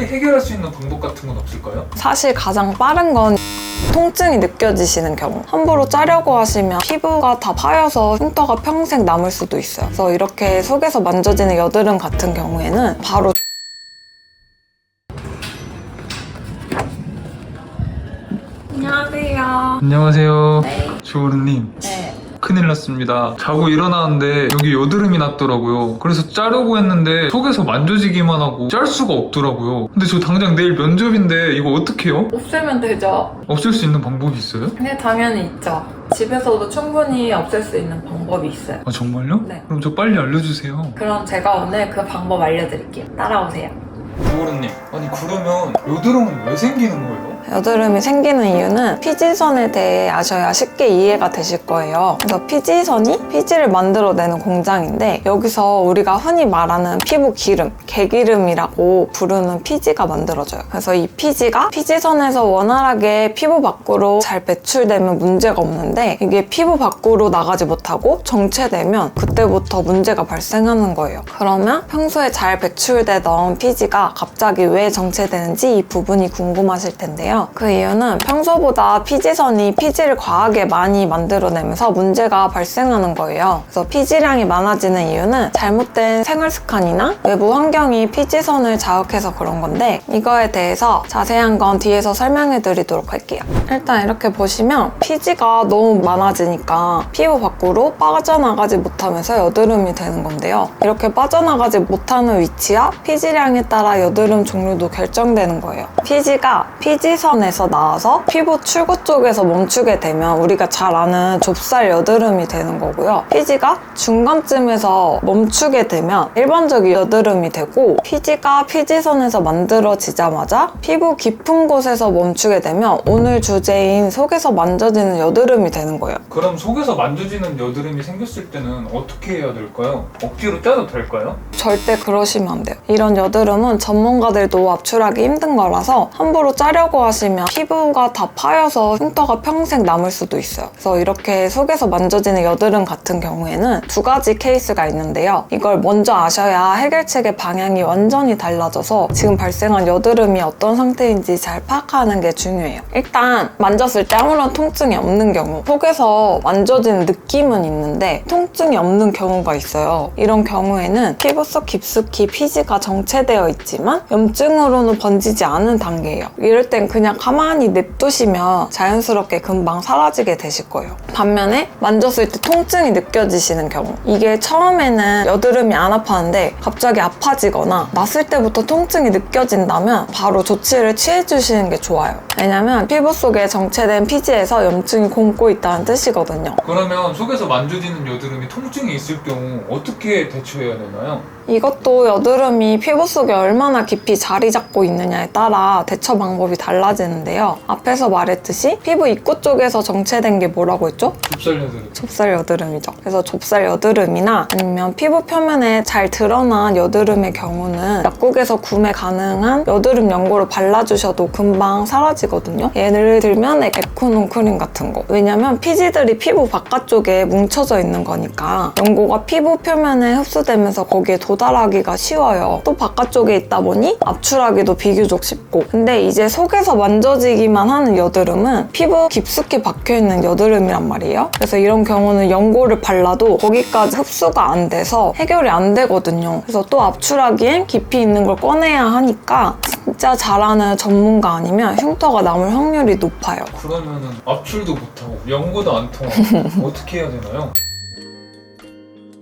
빨리 해결할 수 있는 방법 같은 건 없을까요? 사실 가장 빠른 건 통증이 느껴지시는 경우. 함부로 짜려고 하시면 피부가 다 파여서 흉터가 평생 남을 수도 있어요. 그래서 이렇게 속에서 만져지는 여드름 같은 경우에는 바로 안녕하세요. 안녕하세요. 네. 조은님. 네. 큰일 났습니다. 자고 일어나는데 여기 여드름이 났더라고요. 그래서 자르고 했는데 속에서 만져지기만 하고 짤 수가 없더라고요. 근데 저 당장 내일 면접인데 이거 어떡해요? 없애면 되죠. 없앨 수 있는 방법이 있어요? 네, 당연히 있죠. 집에서도 충분히 없앨 수 있는 방법이 있어요. 아 정말요? 네. 그럼 저 빨리 알려주세요. 그럼 제가 오늘 그 방법 알려드릴게요. 따라오세요. 조은님. 아니 그러면 여드름은 왜 생기는 거예요? 여드름이 생기는 이유는 피지선에 대해 아셔야 쉽게 이해가 되실 거예요. 그래서 피지선이 피지를 만들어내는 공장인데 여기서 우리가 흔히 말하는 피부 기름, 개기름이라고 부르는 피지가 만들어져요. 그래서 이 피지가 피지선에서 원활하게 피부 밖으로 잘 배출되면 문제가 없는데 이게 피부 밖으로 나가지 못하고 정체되면 그때부터 문제가 발생하는 거예요. 그러면 평소에 잘 배출되던 피지가 갑자기 왜 정체되는지 이 부분이 궁금하실 텐데요. 그 이유는 평소보다 피지선이 피지를 과하게 많이 만들어내면서 문제가 발생하는 거예요. 그래서 피지량이 많아지는 이유는 잘못된 생활 습관이나 외부 환경이 피지선을 자극해서 그런 건데 이거에 대해서 자세한 건 뒤에서 설명해 드리도록 할게요. 일단 이렇게 보시면 피지가 너무 많아지니까 피부 밖으로 빠져나가지 못하면서 여드름이 되는 건데요. 이렇게 빠져나가지 못하는 위치와 피지량에 따라 여드름 종류도 결정되는 거예요. 피지가 피지선에서 나와서 피부 출구 쪽에서 멈추게 되면 우리가 잘 아는 좁쌀 여드름이 되는 거고요. 피지가 중간쯤에서 멈추게 되면 일반적인 여드름이 되고 피지가 피지선에서 만들어지자마자 피부 깊은 곳에서 멈추게 되면 오늘 주제인 속에서 만져지는 여드름이 되는 거예요. 그럼 속에서 만져지는 여드름이 생겼을 때는 어떻게 해야 될까요? 억지로 짜도 될까요? 절대 그러시면 안 돼요. 이런 여드름은 전문가들도 압출하기 힘든 거라서 함부로 짜려고 하시면 피부가 다 파여서 흉터가 평생 남을 수도 있어요. 그래서 이렇게 속에서 만져지는 여드름 같은 경우에는 두 가지 케이스가 있는데요. 이걸 먼저 아셔야 해결책의 방향이 완전히 달라져서 지금 발생한 여드름이 어떤 상태인지 잘 파악하는 게 중요해요. 일단 만졌을 때 아무런 통증이 없는 경우, 속에서 만져지는 느낌은 있는데 통증이 없는 경우가 있어요. 이런 경우에는 피부 속 깊숙이 피지가 정체되어 있지만 염증으로는 번지지 않은 단계예요. 이럴 땐 그냥 가만히 냅두시면 자연스럽게 금방 사라지게 되실 거예요. 반면에 만졌을 때 통증이 느껴지시는 경우, 이게 처음에는 여드름이 안 아팠는데 갑자기 아파지거나 났을 때부터 통증이 느껴진다면 바로 조치를 취해주시는 게 좋아요. 왜냐면 피부 속에 정체된 피지에서 염증이 곪고 있다는 뜻이거든요. 그러면 속에서 만져지는 여드름이 통증이 있을 경우 어떻게 대처해야 되나요? 이것도 여드름이 피부 속에 얼마나 깊이 자리 잡고 있느냐에 따라 대처 방법이 달라지는데요. 앞에서 말했듯이 피부 입구 쪽에서 정체된 게 뭐라고 했죠? 좁쌀 여드름. 좁쌀 여드름이죠. 그래서 좁쌀 여드름이나 아니면 피부 표면에 잘 드러난 여드름의 경우는 약국에서 구매 가능한 여드름 연고를 발라주셔도 금방 사라지거든요. 예를 들면 에코논 크림 같은 거. 왜냐면 피지들이 피부 바깥쪽에 뭉쳐져 있는 거니까 연고가 피부 표면에 흡수되면서 거기에 도달하기가 쉬워요. 또 바깥쪽에 있다 보니 압출하기도 비교적 쉽고. 근데 이제 속에서 만져지기만 하는 여드름은 피부 깊숙이 박혀있는 여드름이란 말이에요. 그래서 이런 경우는 연고를 발라도 거기까지 흡수가 안 돼서 해결이 안 되거든요. 그래서 또 압출하기엔 깊이 있는 걸 꺼내야 하니까 진짜 잘하는 전문가 아니면 흉터가 남을 확률이 높아요. 그러면은 압출도 못하고 연고도 안 통하고 어떻게 해야 되나요?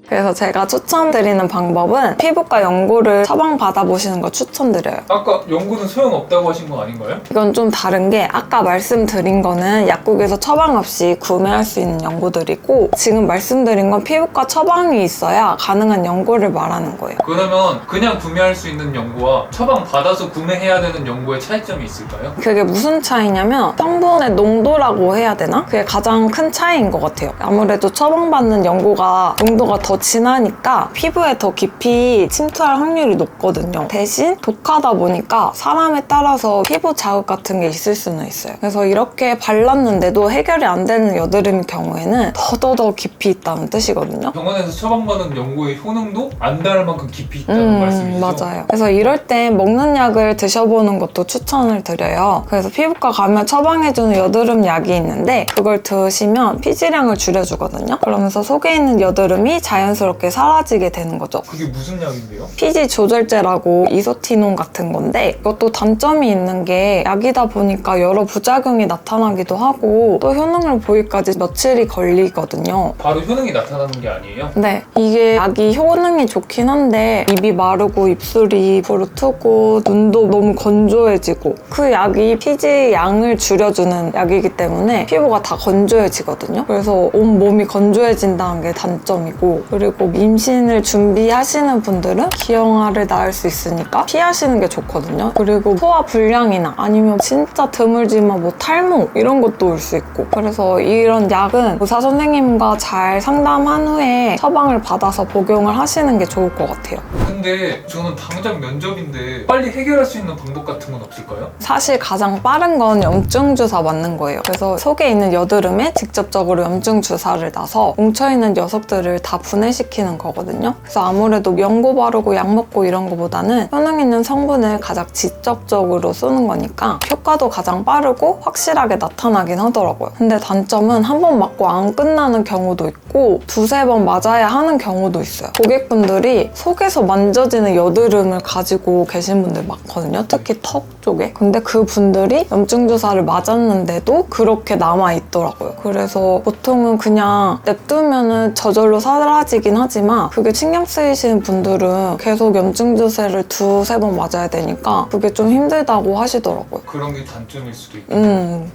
그래서 제가 추천드리는 방법은 피부과 연고를 처방받아보시는 거 추천드려요. 아까 연고는 소용없다고 하신 거 아닌가요? 이건 좀 다른 게 아까 말씀드린 거는 약국에서 처방 없이 구매할 수 있는 연고들이고 지금 말씀드린 건 피부과 처방이 있어야 가능한 연고를 말하는 거예요. 그러면 그냥 구매할 수 있는 연고와 처방 받아서 구매해야 되는 연고의 차이점이 있을까요? 그게 무슨 차이냐면 성분의 농도라고 해야 되나? 그게 가장 큰 차이인 것 같아요. 아무래도 처방받는 연고가 농도가 더 진하니까 피부에 더 깊이 침투할 확률이 높거든요. 대신 독하다 보니까 사람에 따라서 피부 자극 같은 게 있을 수는 있어요. 그래서 이렇게 발랐는데도 해결이 안 되는 여드름일 경우에는 더더더 깊이 있다는 뜻이거든요. 병원에서 처방받은 연고의 효능도 안 닿을 만큼 깊이 있다는 말씀이시죠? 맞아요. 그래서 이럴 때 먹는 약을 드셔보는 것도 추천을 드려요. 그래서 피부과 가면 처방해주는 여드름 약이 있는데 그걸 드시면 피지량을 줄여주거든요. 그러면서 속에 있는 여드름이 자연스럽게 사라지게 되는 거죠. 그게 무슨 약인데요? 피지 조절제라고 이소티논 같은 건데 이것도 단점이 있는 게 약이다 보니까 여러 부작용이 나타나기도 하고 또 효능을 보이기까지 며칠이 걸리거든요. 바로 효능이 나타나는 게 아니에요? 네, 이게 약이 효능이 좋긴 한데 입이 마르고 입술이 부르트고 눈도 너무 건조해지고 그 약이 피지 양을 줄여주는 약이기 때문에 피부가 다 건조해지거든요. 그래서 온몸이 건조해진다는 게 단점이고 그리고 임신을 준비하시는 분들은 기형아를 낳을 수 있으니까 피하시는 게 좋거든요. 그리고 소화 불량이나 아니면 진짜 드물지만 뭐 탈모 이런 것도 올 수 있고 그래서 이런 약은 의사 선생님과 잘 상담한 후에 처방을 받아서 복용을 하시는 게 좋을 것 같아요. 근데 저는 당장 면접인데 빨리 해결할 수 있는 방법 같은 건 없을까요? 사실 가장 빠른 건 염증 주사 맞는 거예요. 그래서 속에 있는 여드름에 직접적으로 염증 주사를 놔서 뭉쳐있는 녀석들을 다 분해시키는 거거든요. 그래서 아무래도 연고 바르고 약 먹고 이런 거보다는 효능 있는 성분을 가장 직접적으로 쏘는 거니까 효과도 가장 빠르고 확실하게 나타나긴 하더라고요. 근데 단점은 한 번 맞고 안 끝나는 경우도 있고 두세 번 맞아야 하는 경우도 있어요. 고객분들이 속에서 만져지는 여드름을 가지고 계신 분들 많거든요. 특히 턱 쪽에. 근데 그 분들이 염증 주사를 맞았는데도 그렇게 남아있더라고요. 그래서 보통은 그냥 냅두면은 저절로 사라지긴 하지만 그게 신경 쓰이시는 분들은 계속 염증 주사를 두세 번 맞아야 되니까 그게 좀 힘들다고 하시더라고요. 그런 게 단점일 수도 있고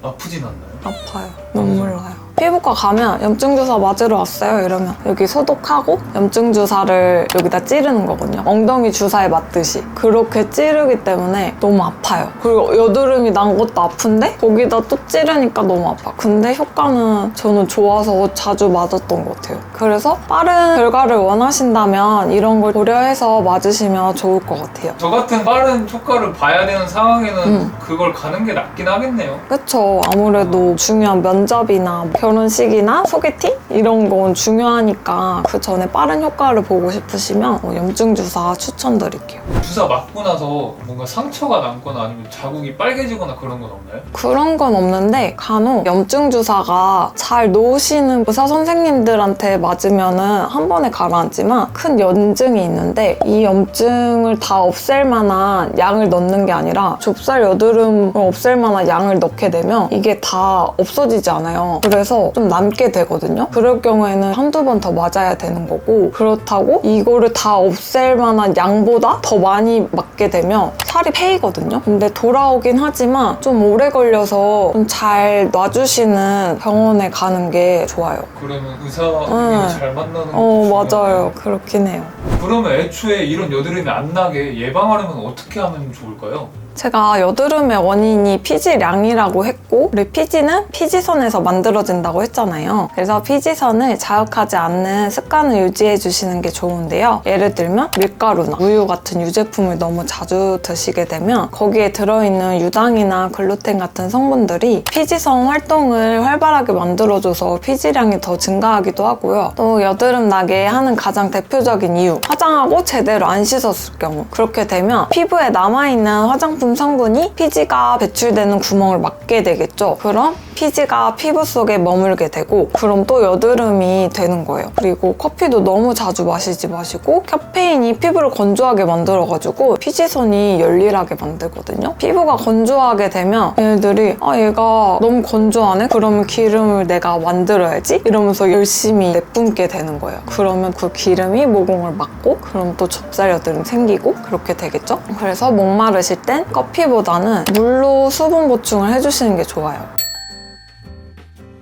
아프진 않나요? 아파요. 눈물 나요. 피부과 가면 염증 주사 맞으러 왔어요 이러면 여기 소독하고 염증 주사를 여기다 찌르는 거거든요. 엉덩이 주사에 맞듯이 그렇게 찌르기 때문에 너무 아파요. 그리고 여드름이 난 것도 아픈데 거기다 또 찌르니까 너무 아파. 근데 효과는 저는 좋아서 자주 맞았던 것 같아요. 그래서 빠른 결과를 원하신다면 이런 걸 고려해서 맞으시면 좋을 것 같아요. 저 같은 빠른 효과를 봐야 되는 상황에는 그걸 가는 게 낫긴 하겠네요. 그쵸. 아무래도 중요한 면접이나 결혼식이나 소개팅? 이런 건 중요하니까 그 전에 빠른 효과를 보고 싶으시면 염증 주사 추천드릴게요. 주사 맞고 나서 뭔가 상처가 남거나 아니면 자국이 빨개지거나 그런 건 없나요? 그런 건 없는데 간혹 염증 주사가 잘 놓으시는 의사 선생님들한테 맞으면은 한 번에 가라앉지만 큰 염증이 있는데 이 염증을 다 없앨 만한 양을 넣는 게 아니라 좁쌀 여드름을 없앨 만한 양을 넣게 되면 이게 다 없어지지 않아요. 그래서 좀 남게 되거든요. 그럴 경우에는 한두 번 더 맞아야 되는 거고 그렇다고 이거를 다 없앨 만한 양보다 더 많이 맞게 되면 살이 패이거든요. 근데 돌아오긴 하지만 좀 오래 걸려서 좀 잘 놔주시는 병원에 가는 게 좋아요. 그러면 의사님이 잘 만나는 게 맞아요. 그렇긴 해요. 그러면 애초에 이런 여드름이 안 나게 예방하려면 어떻게 하면 좋을까요? 제가 여드름의 원인이 피지량이라고 했고 우리 피지는 피지선에서 만들어진다고 했잖아요. 그래서 피지선을 자극하지 않는 습관을 유지해 주시는 게 좋은데요. 예를 들면 밀가루나 우유 같은 유제품을 너무 자주 드시게 되면 거기에 들어있는 유당이나 글루텐 같은 성분들이 피지선 활동을 활발하게 만들어줘서 피지량이 더 증가하기도 하고요. 또 여드름 나게 하는 가장 대표적인 이유 화장하고 제대로 안 씻었을 경우 그렇게 되면 피부에 남아있는 화장품 성분이 피지가 배출되는 구멍을 막게 되겠죠. 그럼 피지가 피부 속에 머물게 되고 그럼 또 여드름이 되는 거예요. 그리고 커피도 너무 자주 마시지 마시고 카페인이 피부를 건조하게 만들어가지고 피지선이 열일하게 만들거든요. 피부가 건조하게 되면 얘네들이 얘가 너무 건조하네? 그러면 기름을 내가 만들어야지? 이러면서 열심히 내뿜게 되는 거예요. 그러면 그 기름이 모공을 막고 그럼 또 좁쌀 여드름 생기고 그렇게 되겠죠. 그래서 목마르실 땐 커피보다는 물로 수분 보충을 해주시는 게 좋아요.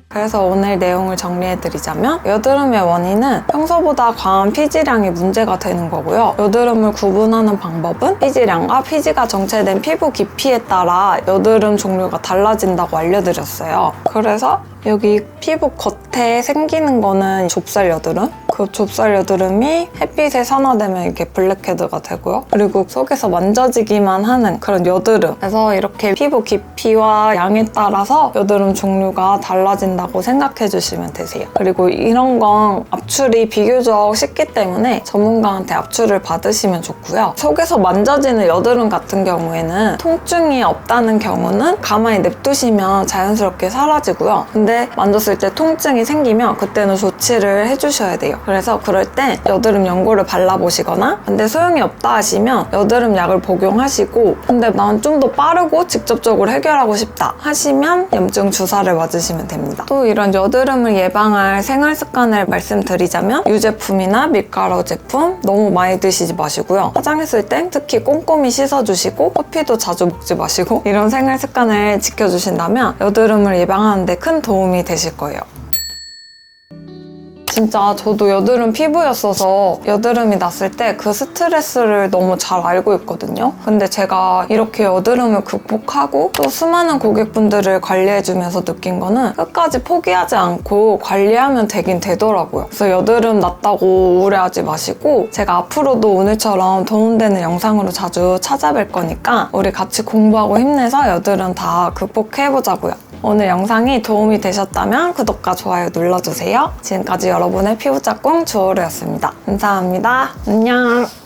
그래서 오늘 내용을 정리해드리자면 여드름의 원인은 평소보다 과한 피지량이 문제가 되는 거고요. 여드름을 구분하는 방법은 피지량과 피지가 정체된 피부 깊이에 따라 여드름 종류가 달라진다고 알려드렸어요. 그래서 여기 피부 겉에 생기는 거는 좁쌀 여드름. 그 좁쌀 여드름이 햇빛에 산화되면 이렇게 블랙헤드가 되고요. 그리고 속에서 만져지기만 하는 그런 여드름. 그래서 이렇게 피부 깊이와 양에 따라서 여드름 종류가 달라진다고 생각해 주시면 되세요. 그리고 이런 건 압출이 비교적 쉽기 때문에 전문가한테 압출을 받으시면 좋고요. 속에서 만져지는 여드름 같은 경우에는 통증이 없다는 경우는 가만히 냅두시면 자연스럽게 사라지고요. 근데 만졌을 때 통증이 생기면 그때는 조치를 해주셔야 돼요. 그래서 그럴 때 여드름 연고를 발라보시거나 근데 소용이 없다 하시면 여드름 약을 복용하시고 근데 난 좀 더 빠르고 직접적으로 해결하고 싶다 하시면 염증 주사를 맞으시면 됩니다. 또 이런 여드름을 예방할 생활 습관을 말씀드리자면 유제품이나 밀가루 제품 너무 많이 드시지 마시고요. 화장했을 땐 특히 꼼꼼히 씻어주시고 커피도 자주 먹지 마시고 이런 생활 습관을 지켜주신다면 여드름을 예방하는 데 큰 도움이 되실 거예요. 진짜 저도 여드름 피부였어서 여드름이 났을 때 그 스트레스를 너무 잘 알고 있거든요. 근데 제가 이렇게 여드름을 극복하고 또 수많은 고객분들을 관리해주면서 느낀 거는 끝까지 포기하지 않고 관리하면 되긴 되더라고요. 그래서 여드름 났다고 우울해하지 마시고 제가 앞으로도 오늘처럼 도움되는 영상으로 자주 찾아뵐 거니까 우리 같이 공부하고 힘내서 여드름 다 극복해보자고요. 오늘 영상이 도움이 되셨다면 구독과 좋아요 눌러주세요. 지금까지 여러분의 피부짝꿍 주호르였습니다. 감사합니다. 안녕.